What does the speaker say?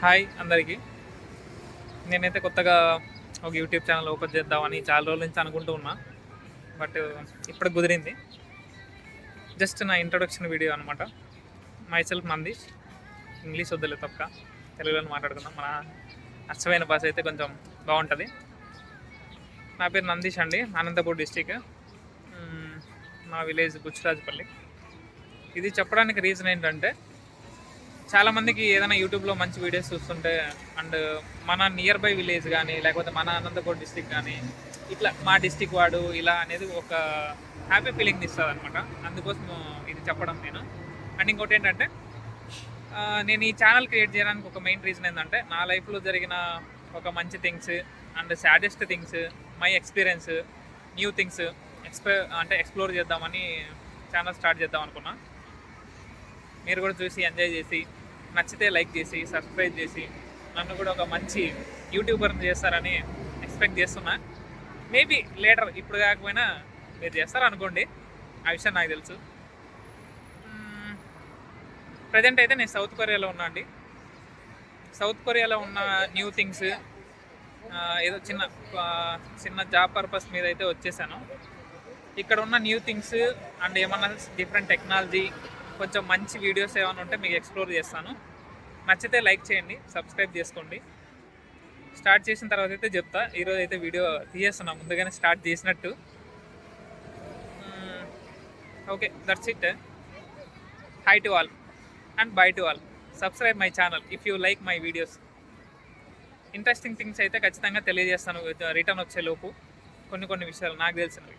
Hi అందరికీ. నేనైతే కొత్తగా ఒక యూట్యూబ్ ఛానల్ ఓపెన్ చేద్దామని చాలా రోజుల నుంచి అనుకుంటూ ఉన్నా. బట్ ఇప్పుడు కుదిరింది. జస్ట్ నా ఇంట్రొడక్షన్ వీడియో అనమాట. My self Nandish. ఇంగ్లీష్ వద్దులే తప్ప తెలుగులో మాట్లాడుకుందాం. మన అచ్చమైన భాష అయితే కొంచెం బాగుంటుంది. నా పేరు నందీష్ అండి, అనంతపూర్ డిస్టిక్. మా విలేజ్ బుచ్చిరాజుపల్లి. ఇది చెప్పడానికి రీజన్ ఏంటంటే, చాలామందికి ఏదైనా యూట్యూబ్లో మంచి వీడియోస్ చూస్తుంటే అండ్ మన నియర్ బై విలేజ్ కానీ లేకపోతే మన అనంతపూర్ డిస్టిక్ కానీ ఇట్లా మా డిస్టిక్ వాడు ఇలా అనేది ఒక హ్యాపీ ఫీలింగ్ ఇస్తుంది అనమాట. అందుకోసం ఇది చెప్పడం నేను. అండ్ ఇంకోటి ఏంటంటే, నేను ఈ ఛానల్ క్రియేట్ చేయడానికి ఒక మెయిన్ రీజన్ ఏంటంటే, నా లైఫ్లో జరిగిన ఒక మంచి things and saddest things, my experience, new things explore చేద్దామని ఛానల్ స్టార్ట్ చేద్దాం అనుకున్నా. మీరు కూడా చూసి ఎంజాయ్ చేసి నచ్చితే లైక్ చేసి సబ్స్క్రైబ్ చేసి నన్ను కూడా ఒక మంచి యూట్యూబర్ని చేస్తారని ఎక్స్పెక్ట్ చేస్తున్నా. మేబీ లేటర్, ఇప్పుడు కాకపోయినా మీరు చేస్తారు అనుకోండి. ఆ విషయం నాకు తెలుసు. ప్రజెంట్ అయితే నేను సౌత్ కొరియాలో ఉన్నా అండి. సౌత్ కొరియాలో ఉన్న న్యూ థింగ్స్, ఏదో చిన్న జాబ్ పర్పస్ మీద అయితే వచ్చేసాను. ఇక్కడ ఉన్న న్యూ థింగ్స్ అండ్ ఏమన్నా డిఫరెంట్ టెక్నాలజీ, కొంచెం మంచి వీడియోస్ ఏమైనా ఉంటే మీకు ఎక్స్ప్లోర్ చేస్తాను. నచ్చితే లైక్ చేయండి, సబ్స్క్రైబ్ చేసుకోండి. స్టార్ట్ చేసిన తర్వాత అయితే చెప్తా. ఈరోజు అయితే వీడియో తీసేస్తున్నా, ముందుగానే స్టార్ట్ చేసినట్టు. Okay, that's it. High to all and by to all. Subscribe my channel if you like my videos. Interesting things అయితే ఖచ్చితంగా తెలియజేస్తాను రిటర్న్ వచ్చే లోపు, కొన్ని విషయాలు నాకు తెలిసినవి.